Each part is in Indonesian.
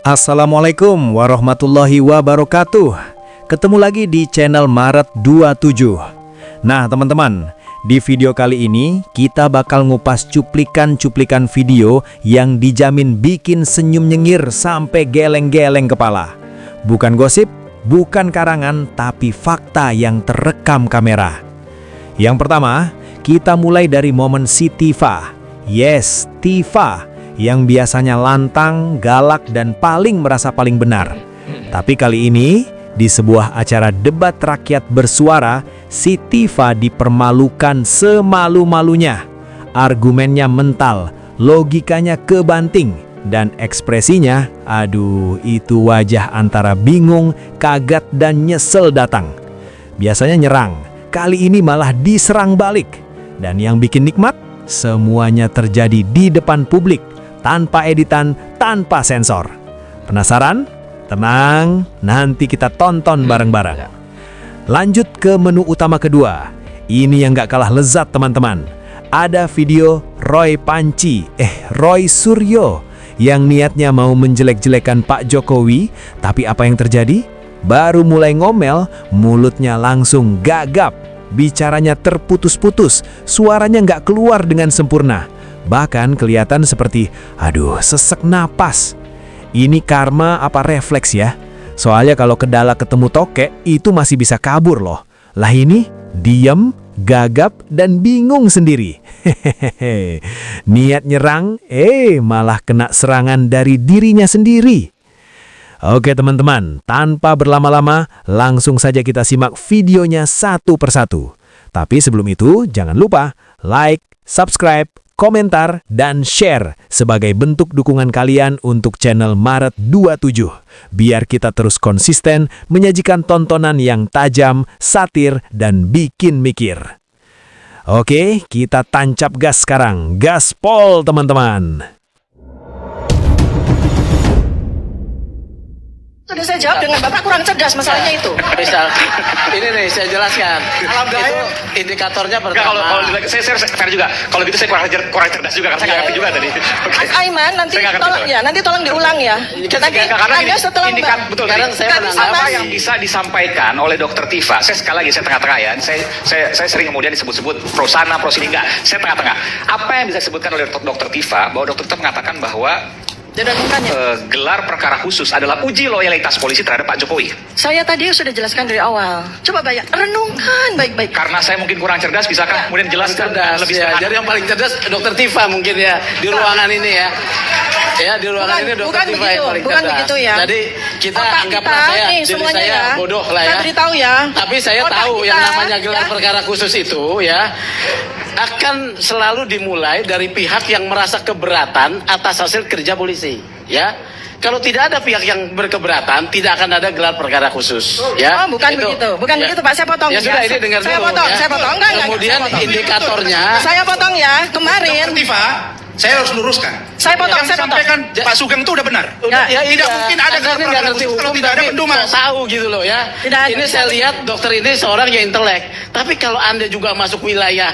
Assalamualaikum warahmatullahi wabarakatuh. Ketemu lagi di channel Maret 27. Nah teman-teman, di video kali ini kita bakal ngupas cuplikan-cuplikan video yang dijamin bikin senyum nyengir sampai geleng-geleng kepala. Bukan gosip, bukan karangan, tapi fakta yang terekam kamera. Yang pertama, kita mulai dari momen si Tifa. Yes, Tifa yang biasanya lantang, galak, dan paling merasa paling benar. Tapi kali ini, di sebuah acara debat rakyat bersuara, si Tifa dipermalukan semalu-malunya. Argumennya mental, logikanya kebanting, dan ekspresinya, aduh, itu wajah antara bingung, kaget, dan nyesel datang. Biasanya nyerang, kali ini malah diserang balik. Dan yang bikin nikmat, semuanya terjadi di depan publik, tanpa editan, tanpa sensor. Penasaran? Tenang, nanti kita tonton bareng-bareng. Lanjut ke menu utama kedua. Ini yang gak kalah lezat teman-teman. Ada video Roy Suryo yang niatnya mau menjelek-jelekan Pak Jokowi, tapi apa yang terjadi? Baru mulai ngomel, mulutnya langsung gagap. Bicaranya terputus-putus, suaranya nggak keluar dengan sempurna. Bahkan kelihatan seperti, aduh, sesek napas. Ini karma apa refleks ya? Soalnya kalau kedala ketemu tokek, itu masih bisa kabur loh. Lah ini, diem, gagap, dan bingung sendiri. Hehehe. Niat nyerang, malah kena serangan dari dirinya sendiri. Oke teman-teman, tanpa berlama-lama, langsung saja kita simak videonya satu persatu. Tapi sebelum itu, jangan lupa like, subscribe, komentar, dan share sebagai bentuk dukungan kalian untuk channel Maret 27. Biar kita terus konsisten menyajikan tontonan yang tajam, satir, dan bikin mikir. Oke, kita tancap gas sekarang. Gaspol teman-teman! Sudah saya jawab dengan Bapak kurang cerdas masalahnya itu. Misal, ini nih saya jelaskan. Itu indikatornya pertama. Kalau saya fair juga. Kalau gitu saya kurang cerdas juga karena saya nggak ngerti juga tadi. Mas Aiman nanti tolong diulang ya. Nanti Anda setelah betul. Sekarang saya apa yang bisa disampaikan oleh Dokter Tifa. Saya sekali lagi saya tengah-tengah ya. Saya sering kemudian disebut-sebut pro sana pro sini, enggak. Saya tengah-tengah. Apa yang bisa disebutkan oleh Dokter Tifa bahwa Dokter Tifa mengatakan bahwa gelar perkara khusus adalah uji loyalitas polisi terhadap Pak Jokowi. Saya tadi sudah jelaskan dari awal. Coba renungkan baik-baik. Karena saya mungkin kurang cerdas, bisakah kemudian jelaskan lebih ya, jadi yang paling cerdas Dokter Tifa mungkin ya di ruangan ini ya. Ya di ruangan ini Dokter Tifa yang paling cerdas. Bukan begitu ya. Jadi kita anggaplah semuanya saya ya. bodoh lah ya. Saya beritahu ya. Tapi saya tahu yang namanya gelar perkara khusus itu ya akan selalu dimulai dari pihak yang merasa keberatan atas hasil kerja polisi, ya. Kalau tidak ada pihak yang berkeberatan, tidak akan ada gelar perkara khusus, ya. Oh, bukan begitu, begitu Pak. Saya potong. Ya sudah, ini dengar saya dulu. Saya potong. Enggak, kemudian indikatornya. Saya potong ya. Kemarin. Tifa, saya harus luruskan. Saya potong. Sampaikan Pak Sugeng itu udah benar. Ya, tidak mungkin ada gelar perkara khusus kalau tidak ada pendumas. Tahu gitu loh ya. Ini saya lihat dokter ini seorang yang intelek. Tapi kalau Anda juga masuk wilayah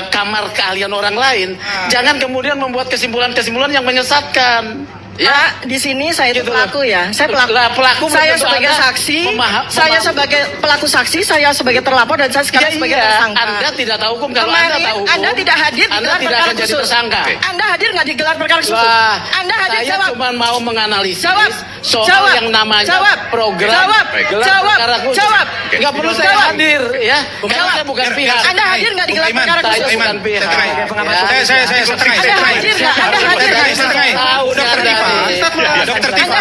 kamar keahlian orang lain, jangan kemudian membuat kesimpulan-kesimpulan yang menyesatkan. Ya, di sini saya itu pelaku ya. Saya pelaku. Saya sebagai saksi. Saya sebagai pelaku saksi. Saya sebagai terlapor dan saya sekarang sebagai tersangka. Anda tidak tahu hukum. Kalau Anda tahu hukum, Anda tidak hadir. Anda tidak akan jadi tersangka. Anda hadir nggak di gelar perkara khusus? Anda hadir saya jawab. cuma mau menganalisis soal jawab. yang namanya program Jawab. Nggak perlu saya hadir ya. Karena saya bukan pihak. Anda hadir nggak di gelar perkara khusus? Saya bukan pihak. Saya Anda hadir nggak? Anda hadir nggak? Tahu Dokter Tifa.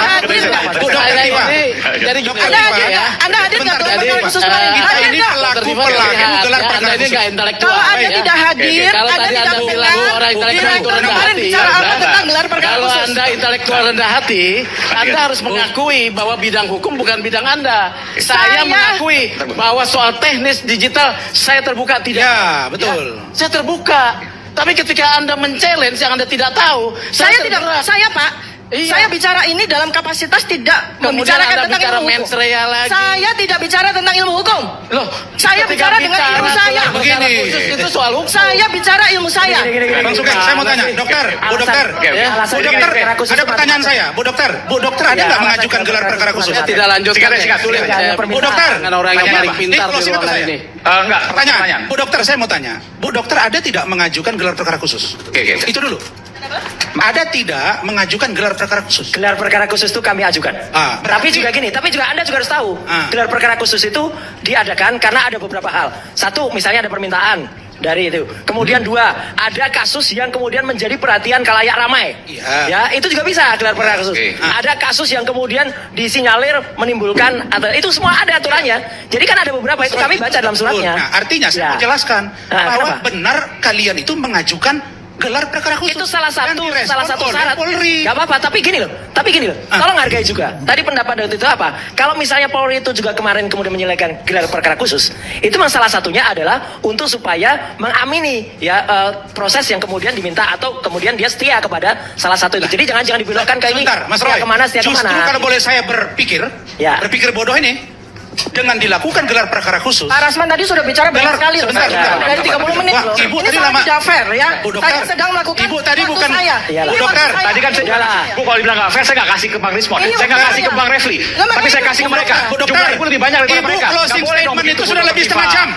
Anda hadir nggak gelar perkara khusus kemarin? Kita ini pelaku gelar perkara khusus. Kalau Anda tidak hadir, Anda tidak bilang orang intelektual rendah kemarin hati. bicara apa tentang gelar perkara Kalau khusus? Anda intelektual rendah hati, Anda harus mengakui bahwa bidang hukum bukan bidang Anda. Saya mengakui bahwa soal teknis digital saya terbuka tidak. Ya, betul. Saya terbuka. Tapi ketika Anda men-challenge yang Anda tidak tahu, Saya tidak, tergerak. saya Pak, Iya. Saya bicara ini dalam kapasitas tidak Kemudian membicarakan Anda tentang bicara ilmu hukum. mens rea lagi. Saya tidak bicara tentang ilmu hukum. Loh, Saya ketika bicara dengan ilmu bicara saya. gelar perkara Begini. khusus itu soal hukum. Saya bicara ilmu saya. Bang Sugeng, saya mau tanya, dokter, Bu dokter, Alasan Bu dokter, perkara khusus ada pertanyaan saya, Bu dokter ada nggak mengajukan gelar perkara khusus? Saya tidak lanjutkan. Singkat, tulis. Bu dokter, Dengan orang yang pertanyaan paling apa? pintar di closing atau ruangan saya? ini. Enggak, Pertanyaan, Bu dokter, saya mau tanya, Bu dokter ada tidak mengajukan gelar perkara khusus? Oke. Itu dulu. Ada tidak mengajukan gelar perkara khusus? Gelar perkara khusus itu kami ajukan. Berarti- Tapi juga Anda juga harus tahu, Ah. gelar perkara khusus itu diadakan karena ada beberapa hal. Satu, misalnya ada permintaan dari itu. Kemudian dua, ada kasus yang kemudian menjadi perhatian khalayak ramai. Iya. Ya, itu juga bisa gelar perkara khusus. Oke. Ada kasus yang kemudian disinyalir menimbulkan atau itu semua ada aturannya. Jadi kan ada beberapa itu kami baca dalam suratnya. Nah, artinya saya Ya. mau jelaskan Nah, bahwa kenapa? benar kalian itu mengajukan gelar perkara khusus. Itu salah Dan satu direspon oleh syarat. Polri. Gak apa-apa, tapi gini loh. Tolong hargai juga. Tadi pendapat dari itu apa? Kalau misalnya Polri itu juga kemarin kemudian menyelesaikan gelar perkara khusus, itu memang salah satunya adalah untuk supaya mengamini ya proses yang kemudian diminta atau kemudian dia setia kepada salah satu itu. Jadi jangan dibelokkan kayak ini. Sebentar, Mas setia Roy. kemana, setia Justru kemana. kalau boleh saya berpikir, Ya. berpikir bodoh ini, dengan dilakukan gelar perkara khusus, Pak Rasman tadi sudah bicara banyak Gelar- sekali loh. sebentar, Dari sebentar. 30 menit Wah, loh. Ibu Ini tadi sangat lama. tidak fair ya. Bu dokter, Saya sedang melakukan Ibu tadi waktu bukan saya. Iyalah. Ini Bu dokter, waktu saya. Tadi kan saya Iyalah. Bu kalau dibilang nggak fair, saya nggak kasih ke Bang Rismon. Ini Saya nggak kasih ke waktunya. Bang Refli. Lah, Tapi makanya saya kasih ke Bu mereka. Bu dokter, Jumlah ibu lebih banyak daripada Ibu mereka. closing Nggak boleh dong statement begitu, itu sudah Bu lebih Dokter setengah Tifa. jam.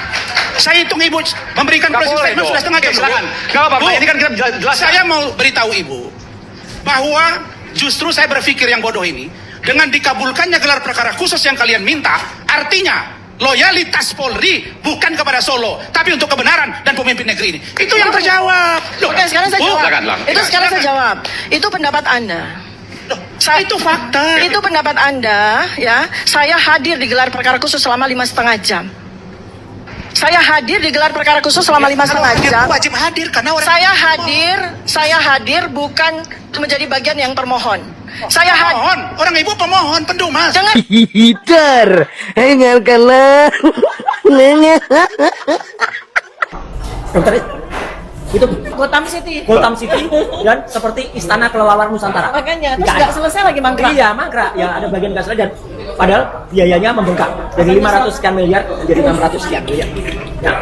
Saya hitung Ibu memberikan Nggak closing boleh statement dong. sudah setengah jam. Oke, silakan. Bu. Nggak apa-apa, Bu, ini kan kita jelaskan. Saya mau beritahu Ibu bahwa justru saya berpikir yang bodoh ini, dengan dikabulkannya gelar perkara khusus yang kalian minta, artinya loyalitas Polri bukan kepada Solo, tapi untuk kebenaran dan pemimpin negeri ini. Itu yang terjawab. Loh, Oke, sekarang saya Bu, jawab. silakan, silakan. Itu sekarang saya jawab. Itu pendapat Anda. Loh, itu fakta. Itu pendapat Anda, ya. Saya hadir di gelar perkara khusus selama 5,5 jam. Saya hadir di gelar perkara khusus selama 5,5 jam. Wajib hadir karena orang Saya hadir bukan menjadi bagian yang termohon. Saya hadir pemohon, orang ibu pemohon, pendumas. dengan Hitar, dengarkanlah. Dokter, itu Gotham City. Gotham City dan seperti Istana Kelelawar Nusantara. Makanya, terus Nggak nggak ada. selesai lagi mangkrak. Iya, mangkrak. Ya ada bagian kasar dan padahal biayanya membengkak dari 500 sekian miliar menjadi 600 sekian miliar. Ya.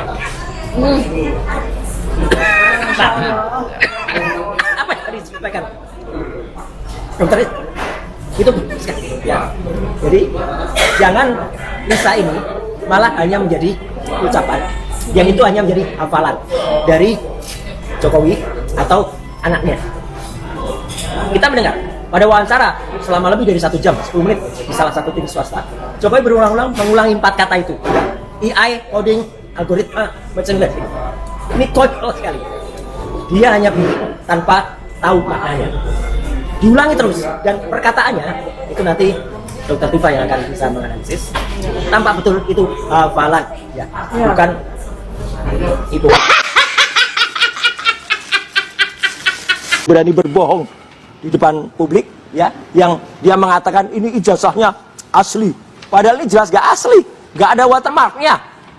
Apa yang tadi disampaikan? Dokter itu ya. Jadi jangan Lisa ini malah hanya menjadi ucapan yang itu hanya menjadi hafalan dari Jokowi atau anaknya. Kita mendengar pada wawancara selama lebih dari 1 jam 10 menit di salah satu TV swasta, Jokowi berulang-ulang mengulangi 4 kata itu, AI, coding, algoritma, macam itu. Ini konyol sekali. Dia hanya bingung tanpa tahu maknanya. Diulangi terus dan perkataannya itu nanti Dr. Tifa yang akan bisa menganalisis. Tampak betul itu hafalan, ya, bukan ibu. Berani berbohong di depan publik, ya, yang dia mengatakan ini ijazahnya asli, padahal ini jelas gak asli, gak ada watermarknya,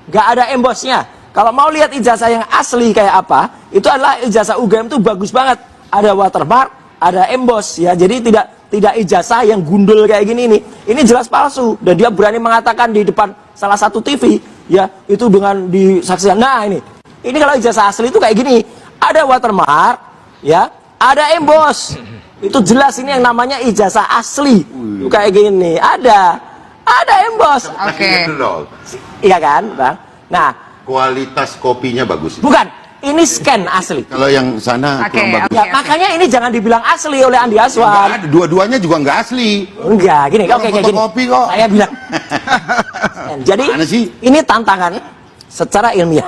gak ada embossnya. Kalau mau lihat ijazah yang asli kayak apa, itu adalah ijazah UGM itu bagus banget, ada watermark, ada emboss, ya, jadi tidak ijazah yang gundul kayak gini ini jelas palsu, dan dia berani mengatakan di depan salah satu TV, ya, itu dengan disaksikan. Nah ini kalau ijazah asli itu kayak gini, ada watermark, ya, ada emboss, itu jelas ini yang namanya ijazah asli, itu kayak gini, ada emboss, Oke. iya kan, Bang? Nah, Kualitas kopinya bagus. bukan, ini scan asli. Kalau yang sana Oke, kurang bagus. Ya, makanya ini jangan dibilang asli oleh Andi Nggak Aswan. ada, dua-duanya juga nggak asli. Enggak, gini, Orang oke, kayak gini. fotokopi kok. Saya bilang. Jadi, Mana sih? ini tantangan secara ilmiah.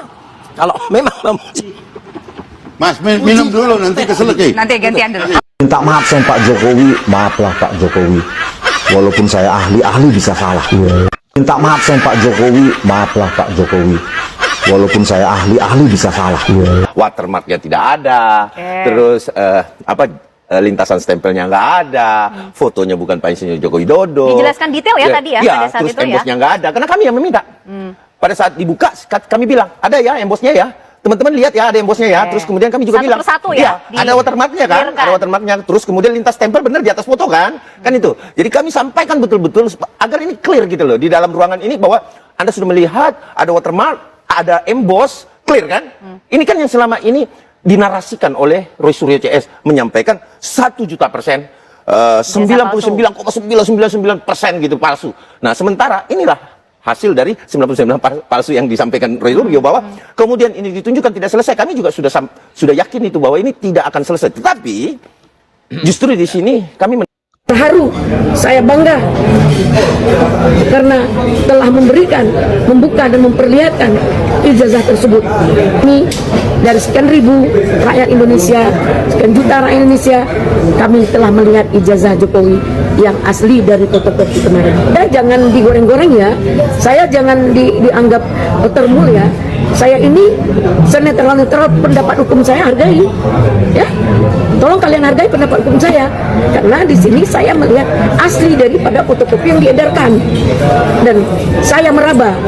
Kalau memang memuji. Mas, minum dulu nanti keselak. Nanti gantian dulu. Minta maaf sama Pak Jokowi, maaflah Pak Jokowi. Walaupun saya ahli bisa salah. Minta maaf sama Pak Jokowi, maaflah Pak Jokowi. Walaupun saya ahli bisa salah. Watermarknya tidak ada, terus lintasan stempelnya nggak ada, fotonya bukan Pak Insinyur Joko Widodo. Dijelaskan detail ya tadi ya, pada saat terus itu ya. embossnya nggak ada, karena kami yang meminta. Pada saat dibuka, kami bilang, ada ya embossnya ya, teman-teman lihat ya, ada embosnya ya. Terus kemudian kami juga Satu bilang, persatu ya, iya, ada watermarknya kan, clear-kan. ada watermarknya. Terus kemudian lintas stempel benar di atas foto kan, kan itu. Jadi kami sampaikan betul-betul agar ini clear gitu loh di dalam ruangan ini bahwa Anda sudah melihat ada watermark, ada emboss, clear kan? Ini kan yang selama ini dinarasikan oleh Roy Suryo CS menyampaikan 1.000.000%. 99,999% gitu palsu. Nah, sementara inilah hasil dari 99 palsu yang disampaikan Roy Suryo bahwa kemudian ini ditunjukkan tidak selesai. Kami juga sudah yakin itu bahwa ini tidak akan selesai. Tetapi justru di sini kami Terharu, saya bangga karena telah memberikan, membuka dan memperlihatkan ijazah tersebut. Ini dari sekian ribu rakyat Indonesia, sekian juta rakyat Indonesia, kami telah melihat ijazah Jokowi yang asli dari fotokopi kemarin. Dan jangan digoreng-goreng ya, saya jangan dianggap termul ya. Saya ini senetral-netral, pendapat hukum saya hargai, ya. Tolong kalian hargai pendapat hukum saya, karena di sini saya melihat asli daripada fotokopi yang diedarkan, dan saya meraba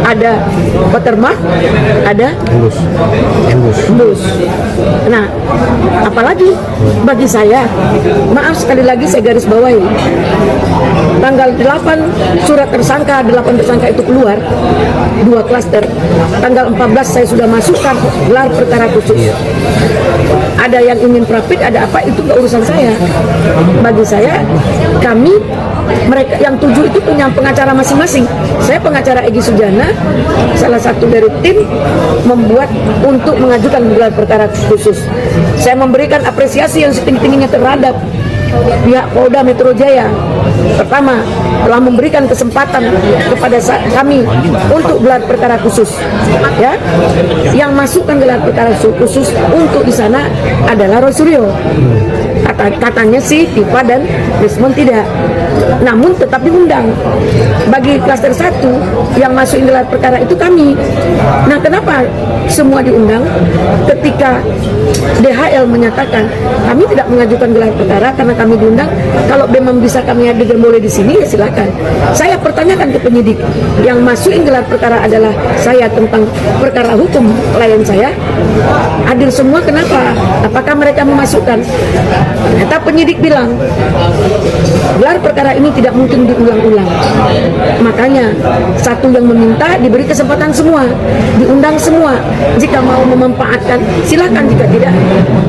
ada watermark, ada embus. Nah, apalagi bagi saya, maaf sekali lagi saya garis bawahi, tanggal 8 surat tersangka, 8 tersangka itu keluar 2 klaster. Tanggal 14 saya sudah masukkan gelar perkara khusus. Ada yang ingin profit, ada apa, itu ke urusan saya. Bagi saya, kami, mereka yang 7 itu punya pengacara masing-masing. Saya pengacara Egy Sujana, salah satu dari tim membuat untuk mengajukan gelar perkara khusus. Saya memberikan apresiasi yang setinggi-tingginya terhadap pihak Polda Metro Jaya. Pertama, telah memberikan kesempatan kepada kami untuk gelar perkara khusus, ya. Yang masukkan gelar perkara khusus untuk di sana adalah Roy Suryo. Katanya sih Tifa dan Desmond tidak, namun tetap diundang. Bagi klaster 1 yang masukin gelar perkara itu kami. Nah, kenapa semua diundang? Ketika DHL menyatakan kami tidak mengajukan gelar perkara karena kami diundang, kalau memang bisa kami hadirkan boleh di sini, ya silakan. Saya pertanyakan ke penyidik, yang masukin gelar perkara adalah saya tentang perkara hukum klien saya, hadir semua, kenapa? Apakah mereka memasukkan? Ternyata penyidik bilang gelar perkara ini tidak mungkin diulang-ulang. Makanya satu yang meminta diberi kesempatan semua, diundang semua. Jika mau memanfaatkan silakan, jika tidak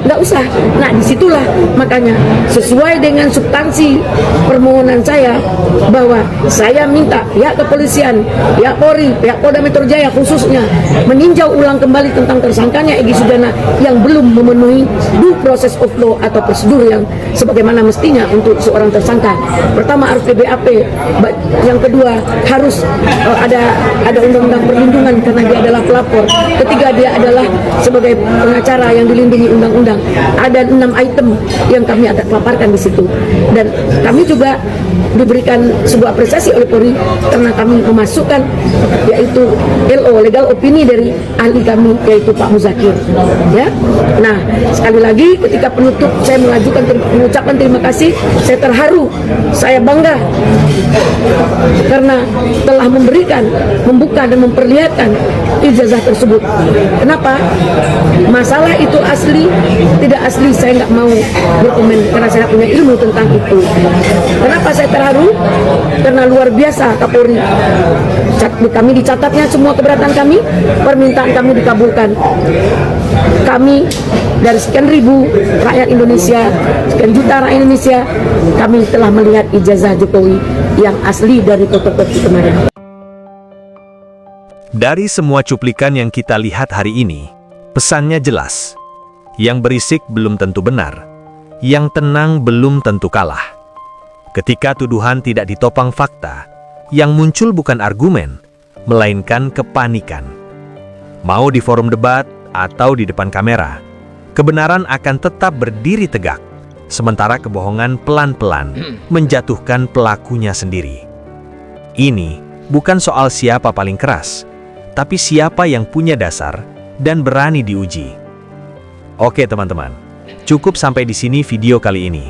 nggak usah. Nah, disitulah makanya sesuai dengan substansi permohonan saya bahwa saya minta pihak kepolisian, pihak Polri, pihak Polda Metro Jaya khususnya meninjau ulang kembali tentang tersangkanya Egy Sujana yang belum memenuhi due process of law atau prosedur yang sebagaimana mestinya untuk seorang tersangka. Pertama harus PBAP, yang kedua harus ada undang-undang perlindungan karena dia adalah pelapor, ketiga dia adalah sebagai pengacara yang dilindungi undang-undang. Ada 6 item yang kami akan paparkan di situ, dan kami juga diberikan sebuah apresiasi oleh Polri karena kami memasukkan yaitu LO, legal opini dari ahli kami yaitu Pak Muzakir, ya. Nah, sekali lagi ketika penutup saya mengucapkan terima kasih. Saya terharu, saya bangga karena telah memberikan, membuka dan memperlihatkan ijazah tersebut. Kenapa? Masalah itu asli, tidak asli saya nggak mau berkomen karena saya punya ilmu tentang itu. Kenapa saya terharu? Karena luar biasa Kapolri. Kami dicatatnya semua keberatan kami, permintaan kami dikabulkan. Kami dari sekian ribu rakyat Indonesia, sekian juta rakyat Indonesia, kami telah melihat ijazah Jokowi yang asli dari fotokopi kemarin. Dari semua cuplikan yang kita lihat hari ini, pesannya jelas. Yang berisik belum tentu benar, yang tenang belum tentu kalah. Ketika tuduhan tidak ditopang fakta, yang muncul bukan argumen, melainkan kepanikan. Mau di forum debat atau di depan kamera, kebenaran akan tetap berdiri tegak, sementara kebohongan pelan-pelan menjatuhkan pelakunya sendiri. Ini bukan soal siapa paling keras, tapi siapa yang punya dasar dan berani diuji. Oke teman-teman, cukup sampai di sini video kali ini.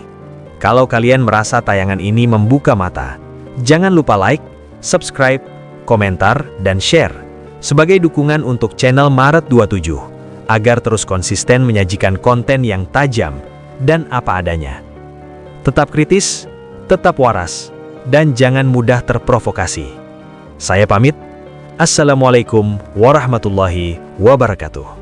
Kalau kalian merasa tayangan ini membuka mata, jangan lupa like, subscribe, komentar, dan share. sebagai dukungan untuk channel Maret 27, agar terus konsisten menyajikan konten yang tajam dan apa adanya. Tetap kritis, tetap waras, dan jangan mudah terprovokasi. Saya pamit. Assalamualaikum warahmatullahi wabarakatuh.